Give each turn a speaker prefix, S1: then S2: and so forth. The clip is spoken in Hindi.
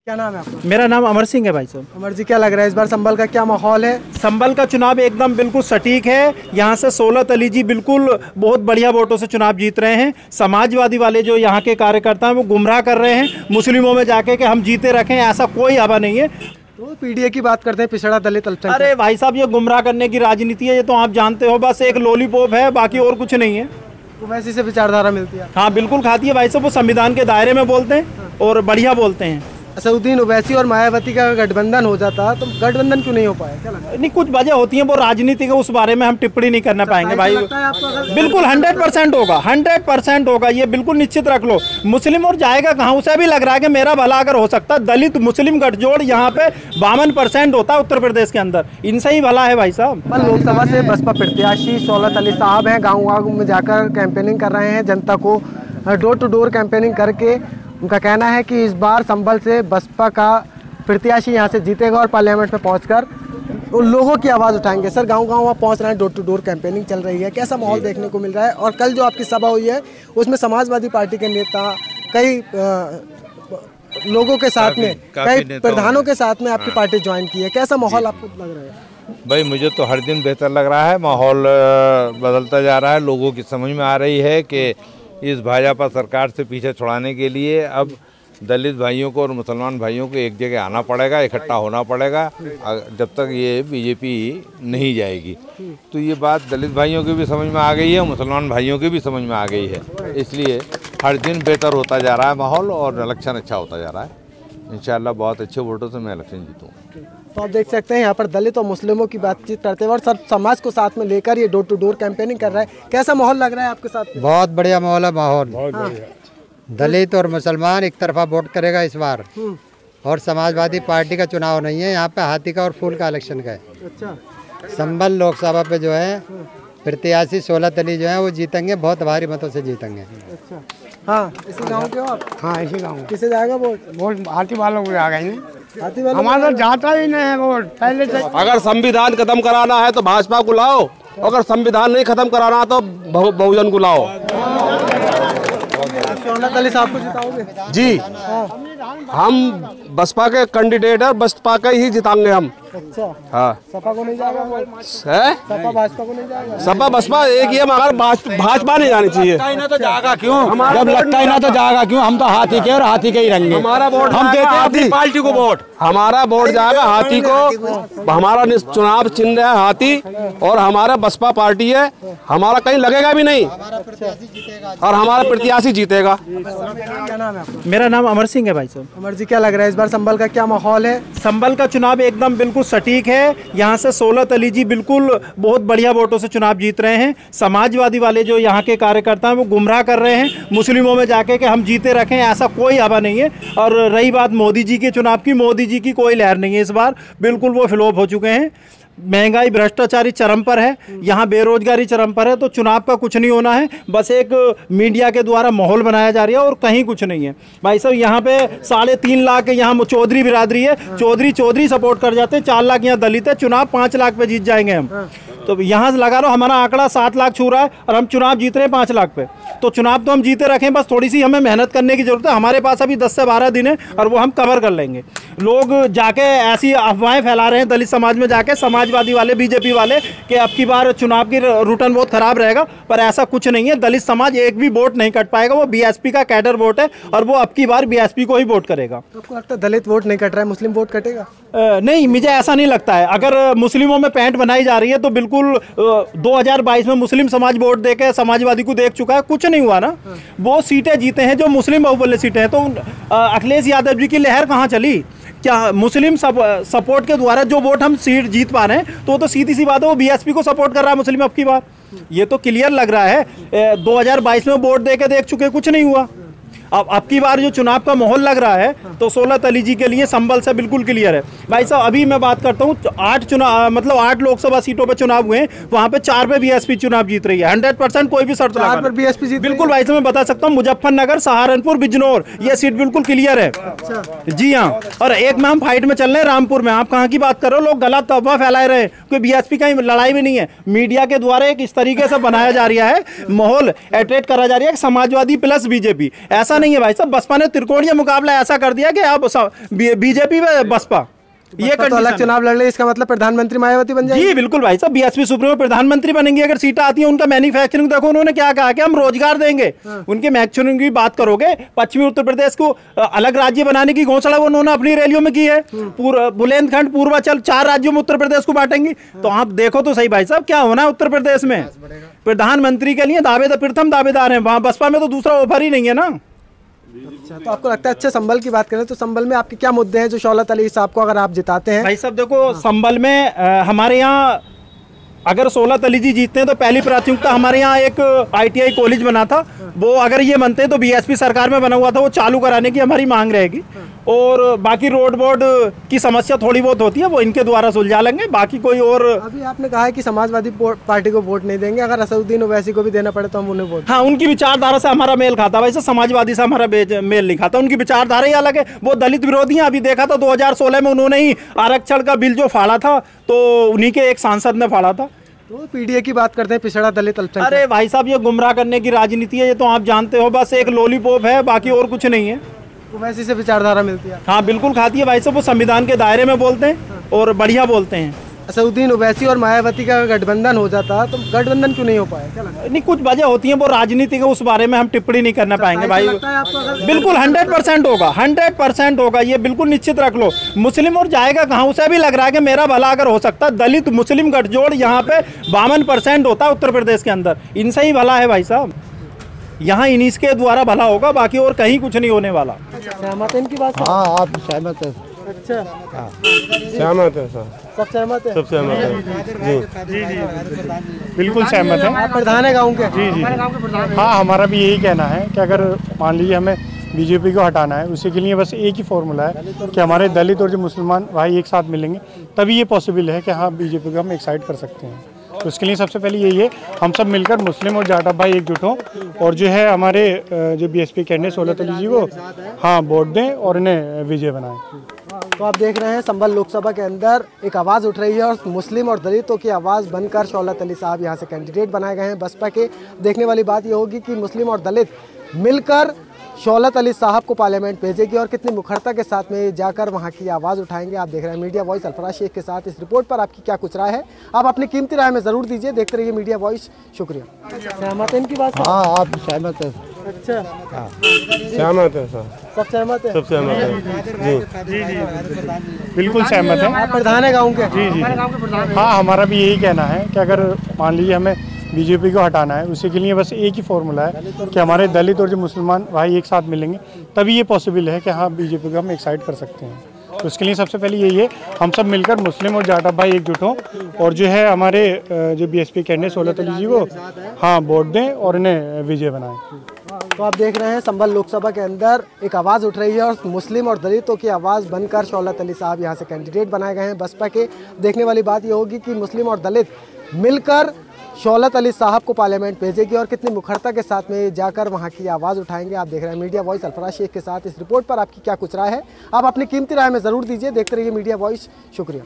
S1: क्या नाम है आपका?
S2: मेरा नाम अमर सिंह है भाई साहब।
S1: अमर जी, क्या लग रहा है इस बार संभल का क्या माहौल है?
S2: संभल का चुनाव एकदम बिल्कुल सटीक है। यहाँ से 16 तली जी बिल्कुल बहुत बढ़िया वोटों से चुनाव जीत रहे हैं। समाजवादी वाले जो यहाँ के कार्यकर्ता हैं वो गुमराह कर रहे हैं मुस्लिमों में जाके कि हम जीते रखें, ऐसा कोई हवा नहीं है।
S1: तो पीडीए की बात करते हैं, पिछड़ा दलित अल्पसंख्यक।
S2: अरे भाई साहब, ये गुमराह करने की राजनीति है, ये तो आप जानते हो। बस एक लॉलीपॉप है, बाकी और कुछ नहीं है।
S1: तो वैसी से विचारधारा मिलती है?
S2: हाँ बिल्कुल खाती है भाई साहब। वो संविधान के दायरे में बोलते हैं और बढ़िया बोलते हैं।
S1: असदुद्दीन ओवैसी और मायावती का गठबंधन हो जाता तो गठबंधन क्यों नहीं हो पाया, क्या लगता है?
S2: नहीं, कुछ वजह होती है, वो राजनीति के, उस बारे में हम टिप्पणी नहीं करना पाएंगे भाई। बिल्कुल 100% होगा, 100% होगा, ये बिल्कुल निश्चित रख लो। मुस्लिम और जाएगा कहाँ? उसे भी लग रहा है कि मेरा भला अगर हो सकता। दलित मुस्लिम गठजोड़ यहाँ पे 52% होता है उत्तर प्रदेश के अंदर, इनसे ही भला है भाई साहब।
S1: लोकसभा से बसपा प्रत्याशी 16 तली साहब हैं, गाँव में जाकर कैंपेनिंग कर रहे हैं, जनता को डोर टू डोर कैंपेनिंग करके। उनका कहना है कि इस बार संभल से बसपा का प्रत्याशी यहाँ से जीतेगा और पार्लियामेंट में पहुंचकर उन लोगों की आवाज़ उठाएंगे। सर, गांव-गांव आप पहुंच रहे हैं, डोर टू डोर कैंपेनिंग चल रही है, कैसा माहौल देखने को मिल रहा है? और कल जो आपकी सभा हुई है उसमें समाजवादी पार्टी के नेता, कई लोगों के साथ में, कई प्रधानों के साथ में आपकी पार्टी ज्वाइन की है, कैसा माहौल आपको लग रहा है?
S3: भाई मुझे तो हर दिन बेहतर लग रहा है, माहौल बदलता जा रहा है। लोगों की समझ में आ रही है कि इस भाजपा सरकार से पीछे छुड़ाने के लिए अब दलित भाइयों को और मुसलमान भाइयों को एक जगह आना पड़ेगा, इकट्ठा होना पड़ेगा, जब तक ये बीजेपी नहीं जाएगी। तो ये बात दलित भाइयों की भी समझ में आ गई है, मुसलमान भाइयों की भी समझ में आ गई है। इसलिए हर दिन बेहतर होता जा रहा है माहौल और इलेक्शन अच्छा होता जा रहा है। इंशाल्लाह बहुत अच्छे वोटों से मैं इलेक्शन जीतूँगा।
S1: तो आप देख सकते हैं यहाँ पर दलित और मुस्लिमों की बातचीत करते हुए और सब समाज को साथ में लेकर ये डोर टू डोर कैंपेनिंग कर रहा है। कैसा माहौल लग रहा है आपके साथ?
S4: बहुत बढ़िया माहौल है, माहौल। दलित और मुसलमान एक तरफा वोट करेगा इस बार, और समाजवादी पार्टी का चुनाव नहीं है, यहाँ पे हाथी का और फूल का इलेक्शन का है।
S1: अच्छा।
S4: संभल लोकसभा पे जो है प्रत्याशी 16 तली जो है वो जीतेंगे, बहुत भारी मतों से जीतेंगे।
S1: अच्छा, हाँ, इसी गांव के हो आप?
S5: हाँ, इसी गाँव।
S1: किसे जाएगा वोट?
S5: वोट हाथी वालों को आ गई नहीं,
S1: हाथी वालों
S5: हमारा तो जाता ही नहीं है वोट पहले से।
S6: अगर संविधान खत्म कराना है तो भाजपा को लाओ, अगर संविधान नहीं खत्म कराना तो बहुजन को लाओ।
S1: 16 तली साहब को जिताओगे?
S6: जी, हम बसपा के कैंडिडेट है, बसपा का ही जिताएंगे हम।
S1: अच्छा,
S6: हाँ।
S1: सपा को नहीं जाएगा वोट?
S6: है?
S1: सपा भाजपा को नहीं जाएगा?
S6: सपा बसपा एक ही है, मगर भाजपा नहीं जानी चाहिए।
S5: तो जाएगा क्यों? जब लगता ही ना तो जाएगा क्यों? हम तो हाथी के और हाथी के ही रहेंगे।
S6: हमारा वोट
S5: हम देते हैं अपनी पार्टी को वोट।
S6: हमारा वोट जाएगा हाथी को। हमारा चुनाव चिन्ह है हाथी और हमारा बसपा पार्टी है, हमारा कहीं लगेगा भी नहीं और हमारा प्रत्याशी जीतेगा।
S1: क्या नाम है आपका?
S2: मेरा नाम अमर सिंह है भाई साहब।
S1: अमर जी, क्या लग रहा है इस बार संभल का क्या माहौल है?
S2: संभल का चुनाव एकदम बिल्कुल सटीक है। यहाँ से 16 तली जी बिल्कुल बहुत बढ़िया वोटों से चुनाव जीत रहे हैं। समाजवादी वाले जो यहाँ के कार्यकर्ता हैं वो गुमराह कर रहे हैं मुस्लिमों में जाके कि हम जीते रखें, ऐसा कोई हवा नहीं है। और रही बात मोदी जी के चुनाव की, मोदी जी की कोई लहर नहीं है इस बार, बिल्कुल वो फ्लॉप हो चुके हैं। महंगाई भ्रष्टाचारी चरम पर है, यहाँ बेरोजगारी चरम पर है। तो चुनाव का कुछ नहीं होना है, बस एक मीडिया के द्वारा माहौल बनाया जा रहा है और कहीं कुछ नहीं है भाई साहब। यहाँ पे 3.5 लाख यहाँ चौधरी बिरादरी है, चौधरी सपोर्ट कर जाते हैं। 4 लाख यहाँ दलित है, चुनाव 5 लाख पे जीत जाएंगे हम। तो यहाँ से लगा लो, हमारा आंकड़ा 7 लाख छू रहा है और हम चुनाव जीत रहे हैं 5 लाख पे। तो चुनाव तो हम जीते रखें, बस थोड़ी सी हमें मेहनत करने की जरूरत है। हमारे पास अभी 10 से 12 दिन है और वो हम कवर कर लेंगे। लोग जाके ऐसी अफवाहें फैला रहे हैं दलित समाज में जाके, समाजवादी वाले, बीजेपी वाले, कि अब की बार चुनाव की रूटन बहुत खराब रहेगा, पर ऐसा कुछ नहीं है। दलित समाज एक भी वोट नहीं कट पाएगा, वो बीएसपी का कैडर वोट है और वो अब की बार बीएसपी को ही वोट करेगा।
S1: आपको लगता है दलित वोट नहीं कट रहा है, मुस्लिम वोट कटेगा?
S2: नहीं, मुझे ऐसा नहीं लगता है। अगर मुस्लिमों में पैंट बनाई जा रही है तो बिल्कुल 2022 में मुस्लिम समाज वोट देके समाजवादी को देख चुका है, कुछ नहीं हुआ ना। वो सीटें जीते हैं जो मुस्लिम बहुबल्य सीटें हैं। तो अखिलेश यादव जी की लहर कहाँ चली? क्या मुस्लिम सपोर्ट के द्वारा जो वोट हम सीट जीत पा रहे हैं, तो सीधी सी बात है वो बीएसपी को सपोर्ट कर रहा है मुस्लिम अब की बार। ये तो क्लियर लग रहा है। 2022 में वोट देके देख चुके, कुछ नहीं हुआ। अब की बार जो चुनाव का माहौल लग रहा है तो 16 तली जी के लिए संभल से बिल्कुल क्लियर है भाई साहब। अभी मैं बात करता हूँ 8 लोकसभा सीटों पे चुनाव हुए हैं, वहाँ पे 4 पे बीएसपी चुनाव जीत रही है। 100% कोई भी शर्त लगा
S1: बीएसपी जीत
S2: बिल्कुल भाई साहब। मैं बता सकता हूँ मुजफ्फरनगर, सहारनपुर, बिजनौर, ये सीट बिल्कुल क्लियर है। जी हाँ। और एक में हम फाइट में चल रहे हैं रामपुर में। आप कहाँ की बात कर रहे हो? लोग गलत अफवाह फैला रहे हैं, कोई बीएसपी का लड़ाई भी नहीं है। मीडिया के द्वारा एक इस तरीके से बनाया जा रहा है, माहौल अट्रैक्ट करा जा रहा है समाजवादी प्लस बीजेपी। ऐसा नहीं है भाई साहब, बसपा ने त्रिकोणीय मुकाबला ऐसा कर दिया कि अब बीजेपी व बसपा ये
S1: तो अलग चुनाव लड़ ले, इसका मतलब प्रधानमंत्री मायावती बन जाएगी।
S2: जी बिल्कुल भाई साहब, बीएसपी सुप्रीमो प्रधानमंत्री बनेंगी अगर सीटें आती हैं। उनका मैन्युफैक्चरिंग देखो, उन्होंने क्या कहा कि हम रोजगार देंगे। उनके मैन्युफैक्चरिंग की बात करोगे, पश्चिमी उत्तर प्रदेश को अलग राज्य बनाने की घोषणा उन्होंने अपनी रैलियों में की है। बुंदेलखंड, पूर्वांचल 4 राज्यों में उत्तर प्रदेश को बांटेंगी। तो आप देखो तो सही भाई साहब क्या होना है उत्तर प्रदेश में। प्रधानमंत्री के लिए दावेदार, प्रथम दावेदार है वहां, बसपा में तो दूसरा ऑफर ही नहीं है ना।
S1: अच्छा, तो आपको लगता है, अच्छा संभल की बात करें तो संभल में आपके क्या मुद्दे हैं जो शौलत अली साहब को अगर आप जिताते हैं?
S2: भाई साहब देखो, संभल में हमारे यहाँ अगर शौलत अली जी जीतते हैं तो पहली प्राथमिकता हमारे यहाँ एक ITI कॉलेज बना था, वो अगर ये बनते हैं तो BSP सरकार में बना हुआ था, वो चालू कराने की हमारी मांग रहेगी। और बाकी रोड बोर्ड की समस्या थोड़ी बहुत होती है, वो इनके द्वारा सुलझा लेंगे, बाकी कोई और।
S1: अभी आपने कहा है कि समाजवादी पार्टी को वोट नहीं देंगे, अगर असदुद्दीन ओवैसी को भी देना पड़े तो हम उन्हें वोट।
S2: हाँ, उनकी विचारधारा से हमारा मेल खाता, वैसे समाजवादी से हमारा मेल नहीं खाता। उनकी विचारधारा ही अलग है, वो दलित विरोधी हैं। अभी देखा था 2016 में उन्होंने ही आरक्षण का बिल जो फाड़ा था, तो उन्हीं के एक सांसद ने फाड़ा था।
S1: तो PDA की बात करते हैं, पिछड़ा दलित अल्पसंख्यक।
S2: अरे भाई साहब, ये गुमराह करने की राजनीति है, ये तो आप जानते हो, बस एक लॉलीपॉप है, बाकी और कुछ नहीं है।
S1: ओवैसी से विचारधारा मिलती है?
S2: हाँ बिल्कुल खाती है भाई साहब, वो संविधान के दायरे में बोलते हैं और बढ़िया बोलते हैं।
S1: असदुद्दीन ओवैसी और मायावती का गठबंधन हो जाता तो गठबंधन क्यों नहीं हो पाया, क्या लगता है?
S2: नहीं, कुछ वजह होती है, वो राजनीति के, उस बारे में हम टिप्पणी नहीं करना पाएंगे भाई। बिल्कुल 100% होगा, 100% होगा, ये बिल्कुल निश्चित रख लो। मुस्लिम और जाएगा कहाँ, उसे भी लग रहा है कि मेरा भला अगर हो सकता है। दलित मुस्लिम गठजोड़ यहाँ पे 52% होता है उत्तर प्रदेश के अंदर, इनसे ही भला है भाई साहब। यहाँ इन्हीं के द्वारा भला होगा, बाकी और कहीं कुछ नहीं होने वाला।
S1: सहमत है इनकी बात से?
S4: हाँ, आप सहमत है?
S1: अच्छा,
S7: सहमत है सर,
S1: सब सहमत है?
S7: सब सहमत है जी
S8: बिल्कुल सहमत है।
S1: आप प्रधान है गाँव के?
S8: जी। हाँ, हमारा भी यही कहना है कि अगर मान लीजिए हमें बीजेपी को हटाना है, उसी के लिए बस एक ही फॉर्मूला है कि हमारे दलित और जो मुसलमान भाई एक साथ मिलेंगे, तभी ये पॉसिबल है कि हाँ बीजेपी को हम एक साइड कर सकते हैं। तो उसके लिए सबसे पहले यही है, हम सब मिलकर मुस्लिम और जाटव भाई एकजुट हों और जो है हमारे जो BSP कैंडिडेट शौलत अली जी को हाँ वोट दें और इन्हें विजय बनाएं।
S1: तो आप देख रहे हैं, संभल लोकसभा के अंदर एक आवाज़ उठ रही है और मुस्लिम और दलितों की आवाज़ बनकर शौलत अली साहब यहाँ से कैंडिडेट बनाए गए हैं बसपा के। देखने वाली बात ये होगी कि मुस्लिम और दलित मिलकर शौलत अली साहब को पार्लियामेंट भेजेगी और कितनी मुखरता के साथ में जाकर वहां की आवाज़ उठाएंगे। आप देख रहे हैं मीडिया वॉइस, अल्फराज शेख के साथ। इस रिपोर्ट पर आपकी क्या कुछ राय है, आप अपनी कीमती राय में ज़रूर दीजिए। देखते रहिए मीडिया वॉइस, शुक्रिया। सहमत है इनकी बात से?
S4: हाँ, आप सहमत है?
S1: अच्छा,
S7: सहमत है सर,
S1: सब सहमत है?
S7: सब सहमत है जी
S8: बिल्कुल सहमत है।
S1: आप प्रधान है गाँव के?
S8: जी। हाँ, हमारा भी यही कहना है कि अगर मान लीजिए हमें बीजेपी को हटाना है, उसी के लिए बस एक ही फॉर्मूला है कि हमारे दलित और जो मुसलमान भाई एक साथ मिलेंगे, तभी ये पॉसिबल है कि हाँ बीजेपी को हम एक साइड कर सकते हैं। तो उसके लिए सबसे पहले यही है, हम सब मिलकर मुस्लिम और जाटव भाई एकजुट हों और जो है हमारे जो BSP कैंडिडेट शौलत अली जी को हाँ वोट दें और इन्हें विजय बनाएं।
S1: तो आप देख रहे हैं, संभल लोकसभा के अंदर एक आवाज़ उठ रही है और मुस्लिम और दलितों की आवाज़ बनकर शौलत अली साहब यहाँ से कैंडिडेट बनाए गए हैं बसपा के। देखने वाली बात ये होगी कि मुस्लिम और दलित मिलकर शौलत अली साहब को पार्लियामेंट भेजेगी और कितनी मुखरता के साथ में जाकर वहां की आवाज़ उठाएंगे। आप देख रहे हैं मीडिया वॉइस, अल्फराज शेख के साथ। इस रिपोर्ट पर आपकी क्या कुछ राय है, आप अपनी कीमती राय में ज़रूर दीजिए। देखते रहिए मीडिया वॉइस, शुक्रिया।